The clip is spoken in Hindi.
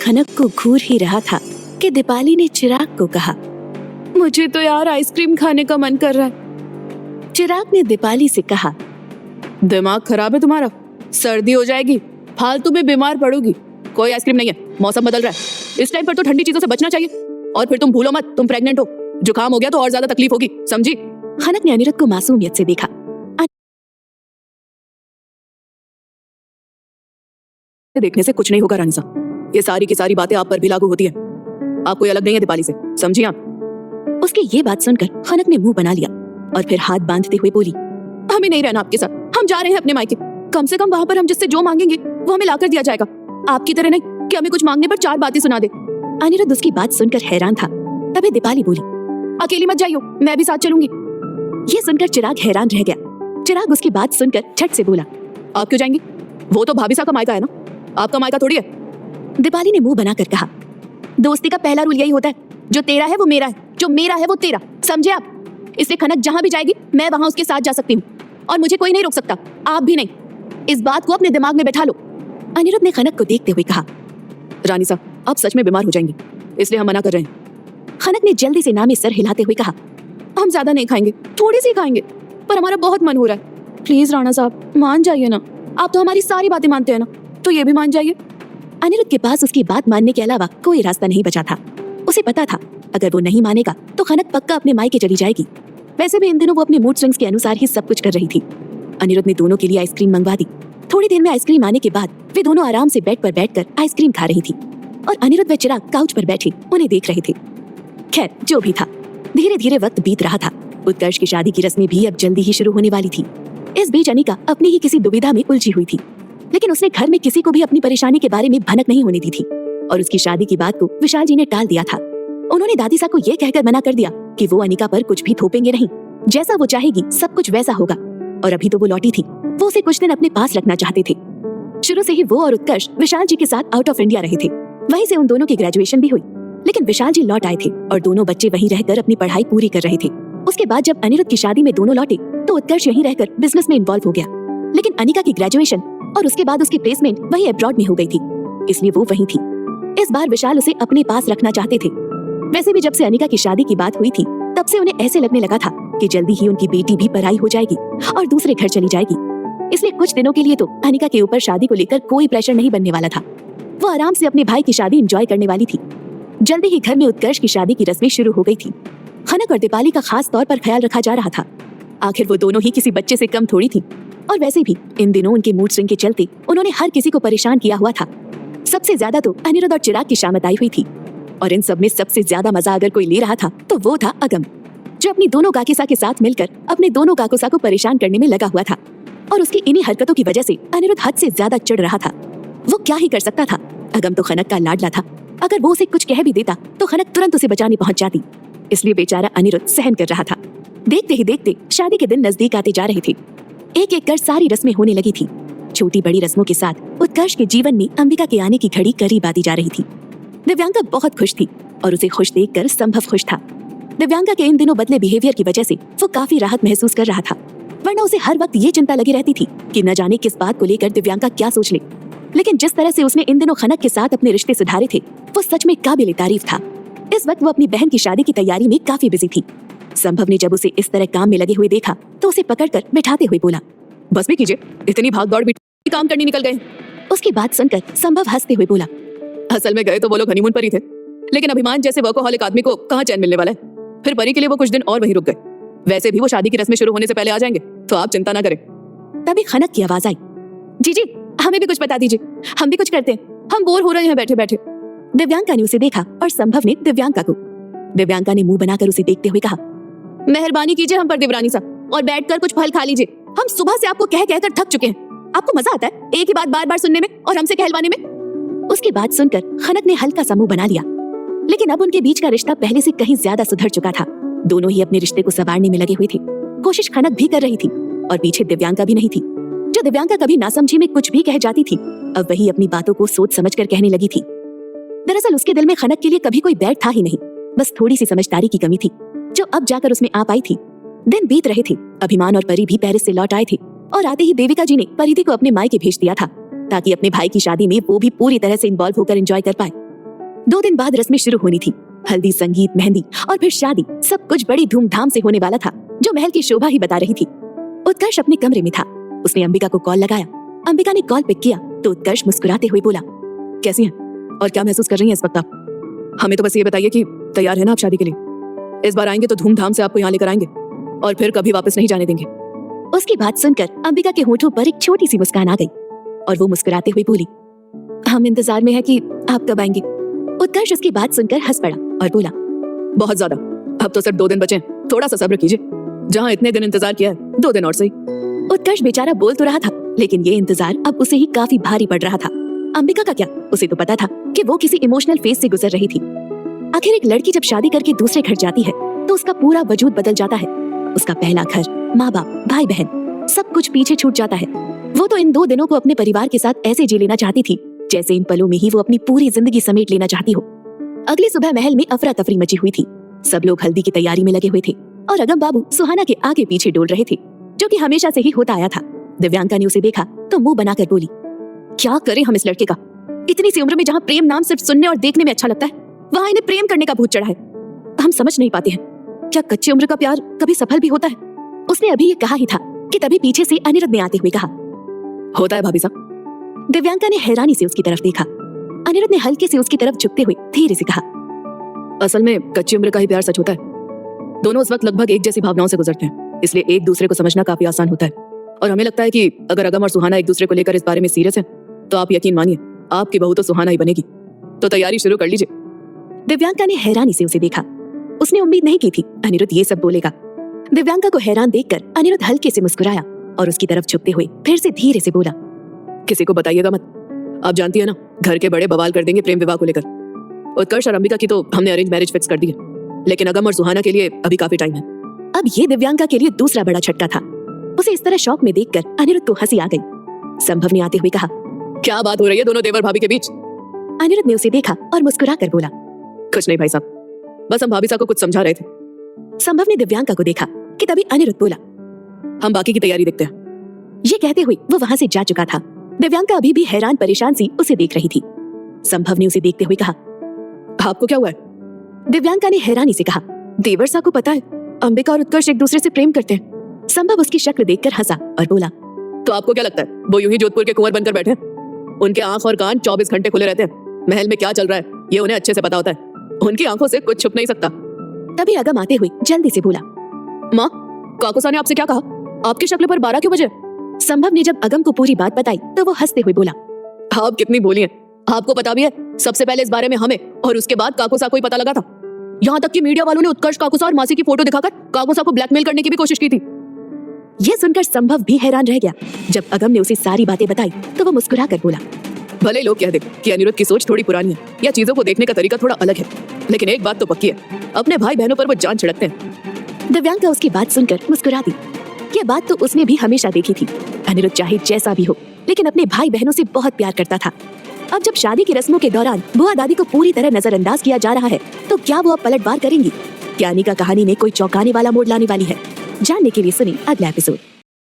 खनक को घूर ही रहा था कि दीपाली ने चिराग को कहा, मुझे तो यार आइसक्रीम खाने का मन कर रहा है। चिराग ने दीपाली से कहा, दिमाग खराब है तुम्हारा, सर्दी हो जाएगी, फालतू में बीमार पड़ोगी। कोई आइसक्रीम नहीं है, मौसम बदल रहा है, इस टाइम पर तो ठंडी चीजों से बचना चाहिए। और फिर तुम भूलो मत, तुम प्रेग्नेंट हो, जुकाम हो गया तो और ज्यादा तकलीफ होगी, समझी? खनक ने अनिरुद्ध को मासूमियत से देखा। देखने से कुछ नहीं होगा रानी साहब, ये सारी की सारी बातें आप पर भी लागू होती है। आप कोई अलग नहीं है दीपाली से, समझी आप? उसकी ये बात सुनकर खनक ने मुंह बना लिया और फिर हाथ बांधते हुए बोली, हमें नहीं रहना आपके साथ, हम जा रहे हैं अपने मायके। कम से कम वहां पर हम जिससे जो मांगेंगे वो हमें लाकर दिया जाएगा, आपकी तरह नहीं कि हमें कुछ मांगने पर 4 बातें सुना दे। अनिरुद्ध उसकी बात सुनकर हैरान था। तभी दीपाली बोली, अकेली मत जाइयो, मैं भी साथ चलूंगी। ये सुनकर चिराग हैरान रह गया। चिराग उसकी बात सुनकर झट से बोला, आप क्यों जाएंगी? वो तो भाभी साहब का मायका है ना, आपका मायका थोड़ी है। दीपाली ने मुंह बनाकर कहा, दोस्ती का पहला रूल यही होता है, जो तेरा है वो मेरा है, जो मेरा है वो तेरा, समझे आप? इसलिए खनक जहां भी जाएगी मैं वहां उसके साथ जा सकती हूँ और मुझे कोई नहीं रोक सकता, आप भी नहीं। इस बात को अपने दिमाग में बैठा लो। अनिरुद्ध ने खनक को देखते हुए कहा, रानी साहब आप सच में बीमार हो जाएंगी, इसलिए हम मना कर रहे हैं। खनक ने जल्दी से ना में सर हिलाते हुए कहा, हम ज्यादा नहीं खाएंगे, थोड़ी सी खाएंगे, पर हमारा बहुत मन हो रहा है। प्लीज राणा साहब मान जाइए ना, आप तो हमारी सारी बातें मानते हैं ना, तो ये भी मान जाइए। अनिरुद्ध के पास उसकी बात मानने के अलावा कोई रास्ता नहीं बचा था। उसे पता था अगर वो नहीं मानेगा तो खनक पक्का अपने मायके चली जाएगी। वैसे भी इन दिनों वो अपने मूड स्विंग्स के अनुसार ही सब कुछ कर रही थी। अनिरुद्ध ने दोनों के लिए आइसक्रीम मंगवा दी। थोड़ी देर में आइसक्रीम आने के बाद वे दोनों आराम से बेड पर बैठकर आइसक्रीम खा रही थी और अनिरुद्ध व चिराग काउच पर बैठे उन्हें देख रहे थे। खैर जो भी था, धीरे धीरे वक्त बीत रहा था। उत्कर्ष की शादी की रस्में भी अब जल्दी ही शुरू होने वाली थी। इस बीच अनिका अपनी ही किसी दुविधा में उलझी हुई थी, लेकिन उसने घर में किसी को भी अपनी परेशानी के बारे में भनक नहीं होने दी थी और उसकी शादी की बात को विशाल जी ने टाल दिया था। उन्होंने दादी साहब को यह कहकर मना कर दिया कि वो अनिका पर कुछ भी थोपेंगे नहीं, जैसा वो चाहेगी सब कुछ वैसा होगा। और अभी तो वो लौटी थी, वो उसे कुछ दिन अपने पास रखना चाहते थे। शुरू से ही वो और उत्कर्ष विशाल जी के साथ आउट ऑफ इंडिया रहे थे। वहीं से उन दोनों की ग्रेजुएशन भी हुई, लेकिन विशाल जी लौट आए थे और दोनों बच्चे वहीं रहकर अपनी पढ़ाई पूरी कर रहे थे। उसके बाद जब अनिरुद्ध की शादी में दोनों लौटे तो उत्कर्ष यहीं रहकर बिजनेस में इन्वॉल्व हो गया, लेकिन अनिका की ग्रेजुएशन और उसके बाद उसकी प्लेसमेंट वहीं अब्रॉड में हो गई थी, इसलिए वो वहीं थी। इस बार विशाल उसे अपने पास रखना चाहते थे। वैसे भी जब से अनिका की शादी की बात हुई थी तब से उन्हें ऐसे लगने लगा था कि जल्दी ही उनकी बेटी भी पराई हो जाएगी और दूसरे घर चली जाएगी। इसलिए कुछ दिनों के लिए तो अनिका के ऊपर शादी को लेकर कोई प्रेशर नहीं बनने वाला था। वो आराम से अपने भाई की शादी एंजॉय करने वाली थी। जल्दी ही घर में उत्कर्ष की शादी की रस्में शुरू हो गई थी। खनक और दीपाली का खास तौर पर ख्याल रखा जा रहा था। आखिर वो दोनों ही किसी बच्चे से कम थोड़ी थी और वैसे भी इन दिनों उनके मूड स्विंग के चलते उन्होंने हर किसी को परेशान किया हुआ था। सबसे ज्यादा तो अनिरुद्ध और चिराग की शामत आई हुई थी और इन सब में सबसे ज्यादा मजा अगर कोई ले रहा था तो वो था अगम, जो अपनी दोनों काकिसा के साथ मिलकर अपने दोनों काकुसा को परेशान करने में लगा हुआ था। और उसकी इन्हीं हरकतों की वजह से अनिरुद्ध हद से ज्यादा चिढ़ रहा था। वो क्या ही कर सकता था, अगम तो खनक का लाडला था। अगर वो उसे कुछ कह भी देता तो खनक तुरंत उसे बचाने पहुंच जाती, इसलिए बेचारा अनिरुद्ध सहन कर रहा था। देखते ही देखते शादी के दिन नजदीक आते जा रहे थे। एक एक कर सारी रस्में होने लगी थी। छोटी बड़ी रस्मों के साथ उत्कर्ष के जीवन में अंबिका के आने की घड़ी करीब आती जा रही थी। दिव्यांका बहुत खुश थी और उसे खुश देखकर संभव खुश था। दिव्यांका के इन दिनों बदले बिहेवियर की वजह से वो काफी राहत महसूस कर रहा था, वरना उसे हर वक्त ये चिंता लगी रहती थी कि न जाने किस बात को लेकर दिव्यांका क्या सोच ले। लेकिन जिस तरह से उसने इन दिनों खनक के साथ अपने रिश्ते सुधारे थे वो सच में काबिल तारीफ था। इस वक्त वो अपनी बहन की शादी की तैयारी में काफी बिजी थी। संभव ने जब उसे इस तरह काम में लगे हुए देखा तो उसे पकड़कर बैठाते हुए बोला, बस भी कीजिए, इतनी भाग दौड़ भी काम करने निकल गए। उसकी बात सुनकर संभव हंसते हुए बोला, असल में गए तो वो लोग हनीमून पर ही थे, लेकिन अभिमान जैसे वर्कोहॉलिक आदमी को कहाँ चैन मिलने वाला है। फिर परी के लिए वो कुछ दिन और वहीं रुक गए। वैसे भी वो शादी की रस्में शुरू होने से पहले आ जाएंगे, तो आप चिंता ना करें। तभी खनक की आवाज आई, जी जी हमें भी कुछ बता दीजिए, हम भी कुछ करते हैं, हम बोर हो रहे हैं बैठे बैठे। दिव्यांका ने उसे देखा और संभव ने दिव्यांका को। दिव्यांका ने मुंह बनाकर उसे देखते हुए कहा, मेहरबानी कीजिए हम पर देवरानी साहब और बैठकर कुछ फल खा लीजिए। हम सुबह से आपको कह कहकर थक चुके हैं। आपको मजा आता है एक ही बात बार बार सुनने में और हमसे कहलवाने में। उसकी बात सुनकर खनक ने हल्का सा मुंह बना लिया, लेकिन अब उनके बीच का रिश्ता पहले से कहीं ज्यादा सुधर चुका था। दोनों ही अपने रिश्ते को संवारने में लगे हुए थे। कोशिश खनक भी कर रही थी और पीछे दिव्यांका भी नहीं थी। जो दिव्यांका कभी नासमझी में कुछ भी कह जाती थी, अब वही अपनी बातों को सोच समझकर कहने लगी थी। दरअसल उसके दिल में खनक के लिए कभी कोई बैर था ही नहीं, बस थोड़ी सी समझदारी की कमी थी जो अब जाकर उसमें आ पाई थी। दिन बीत रहे थे, अभिमान और परी भी पेरिस से लौट आए थे और आते ही देविका जी ने परिधि को अपने मायके भेज दिया था ताकि अपने भाई की शादी में वो भी पूरी तरह से इन्वॉल्व होकर एंजॉय कर पाए। 2 दिन बाद रस्में शुरू होनी थी। हल्दी, संगीत, मेहंदी और फिर शादी, सब कुछ बड़ी धूमधाम से होने वाला था, जो महल की शोभा ही बता रही थी। उत्कर्ष अपने कमरे में था। उसने अंबिका को कॉल लगाया। अंबिका ने कॉल पिक किया तो उत्कर्ष मुस्कुराते हुए बोला, कैसी हैं और क्या महसूस कर रही हैं इस वक्त आप? हमें तो बस ये बताइए कि तैयार है ना आप शादी के लिए? इस बार आएंगे तो धूमधाम से आपको यहाँ लेकर आएंगे और फिर कभी वापस नहीं जाने देंगे। उसकी बात सुनकर अंबिका के होठों पर एक छोटी सी मुस्कान आ गई और वो मुस्कुराते हुए बोली, हम इंतजार में है कि आप कब आएंगे। उत्कर्ष उसकी बात सुनकर हंस पड़ा और बोला, बहुत ज्यादा, अब तो सिर्फ 2 दिन बचे, थोड़ा सा सब्र कीजिए। जहाँ इतने दिन इंतजार किया है, 2 दिन और सही। उत्कर्ष बेचारा बोल तो रहा था, लेकिन ये इंतजार अब उसे ही काफी भारी पड़ रहा था। अंबिका का क्या, उसे तो पता था कि वो किसी इमोशनल फेज से गुजर रही थी। आखिर एक लड़की जब शादी करके दूसरे घर जाती है तो उसका पूरा वजूद बदल जाता है। उसका पहला घर, माँ बाप, भाई बहन, सब कुछ पीछे छूट जाता है। वो तो इन 2 दिनों को अपने परिवार के साथ ऐसे जी लेना चाहती थी जैसे इन पलों में ही वो अपनी पूरी जिंदगी समेट लेना चाहती हो। अगली सुबह महल में अफरा तफरी मची हुई थी। सब लोग हल्दी की तैयारी में लगे हुए थे और अगम बाबू सुहाना के आगे पीछे डोल रहे थे, जो कि हमेशा से ही होता आया था। दिव्यांका ने उसे देखा तो मुंह बनाकर बोली, क्या करें हम इस लड़के का? इतनी सी उम्र में जहाँ प्रेम नाम सिर्फ सुनने और देखने में अच्छा लगता है, वहाँ इन्हें प्रेम करने का भूत चढ़ा है। हम समझ नहीं पाते हैं, क्या कच्ची उम्र का प्यार कभी सफल भी होता है? उसने अभी ये कहा ही था कि तभी पीछे से अनिरुद्ध ने आते हुए कहा, होता है भाभी साहब। दिव्यांका ने हैरानी से उसकी तरफ देखा। अनिरुद्ध ने हल्के से उसकी तरफ झुकते हुए धीरे से कहा, असल में कच्ची उम्र का ही प्यार सच होता है। दोनों उस वक्त लगभग एक जैसी भावनाओं से गुजरते हैं, इसलिए एक दूसरे को समझना काफी आसान होता है। और हमें लगता है कि अगर अगम और सुहाना एक दूसरे को लेकर इस बारे में सीरियस है तो आप यकीन मानिए, आपकी बहू तो सुहाना ही बनेगी। तो तैयारी शुरू कर लीजिए। दिव्यांका ने हैरानी से उसे देखा। उसने उम्मीद नहीं की थी अनिरुद्ध ये सब बोलेगा। दिव्यांका को हैरान देखकर अनिरुद्ध हल्के से मुस्कुराया और उसकी तरफ झुकते हुए फिर से धीरे से बोला, किसी को बताइएगा मत। आप जानती है ना, घर के बड़े बवाल कर देंगे प्रेम विवाह को लेकर। उत्कर्ष और अंबिका की तो हमने अरेंज मैरिज फिक्स कर दी है, लेकिन अगम और सुहाना के लिए अभी काफी टाइम है। अब ये दिव्यांका के लिए दूसरा बड़ा झटका था। उसे इस तरह शौक में देखकर अनिरुद्ध को हंसी आ गई। संभव ने आते हुए कहा, क्या बात हो रही है दोनों देवर भाभी के बीच? अनिरुद्ध ने उसे देखा और मुस्कुरा कर बोला, कुछ नहीं भाई साहब, बस हम भाभी साहब को कुछ समझा रहे थे। संभव ने दिव्यांका को देखा कि तभी अनिरुद्ध बोला, हम बाकी की तैयारी देखते हैं। ये कहते हुए वो वहां से जा चुका था। दिव्यांका अभी भी हैरान परेशान सी उसे देख रही थी। संभव ने उसे देखते हुए कहा, आपको क्या हुआ है? दिव्यांका ने हैरानी से कहा, देवर साहब को पता है अंबिका और उत्कर्ष एक दूसरे से प्रेम करते हैं। संभव उसकी शक्ल देखकर हंसा और बोला, तो आपको क्या लगता है वो यूं ही जोधपुर के कुंवर बनकर बैठे हैं? उनके आंख और कान 24 घंटे खुले रहते हैं। महल में क्या चल रहा है ये उन्हें अच्छे से पता होता है। उनकी आंखों से कुछ छुप नहीं सकता। तभी अगम आते हुए जल्दी से बोला, माँ, काकूसा ने आपसे क्या कहा? आपकी शक्ल पर 12 क्यों बजे? संभव ने जब अगम को पूरी बात बताई तो वो हंसते हुए बोला, आप कितनी बोली हैं, आपको पता भी है सबसे पहले इस बारे में हमें और उसके बाद काकूसा को ही पता लगा था। यहाँ तक कि मीडिया वालों ने उत्कर्ष, काकूसा और मासी की फोटो दिखाकर काकूसा को ब्लैकमेल करने की भी कोशिश की थी। यह सुनकर संभव भी हैरान रह गया। जब अगम ने उसे सारी बातें बताई तो वो मुस्कुरा कर बोला, भले लोग कह दे कि अनिरुद्ध की सोच थोड़ी पुरानी है या चीजों को देखने का तरीका थोड़ा अलग है, लेकिन एक बात तो पक्की है, अपने भाई बहनों पर वो जान छिड़कते हैं। दिव्यांका उसकी बात सुनकर मुस्कुरा दी। यह बात तो उसने भी हमेशा देखी थी। अनिरुद्ध चाहे जैसा भी हो, लेकिन अपने भाई बहनों से बहुत प्यार करता था। अब जब शादी की रस्मों के दौरान बुआ दादी को पूरी तरह नजरअंदाज किया जा रहा है, तो क्या वो अब पलटवार करेंगी? क्या अनिका कहानी में कोई चौंकाने वाला मोड़ लाने वाली है? जानने के लिए सुनिए अगला एपिसोड।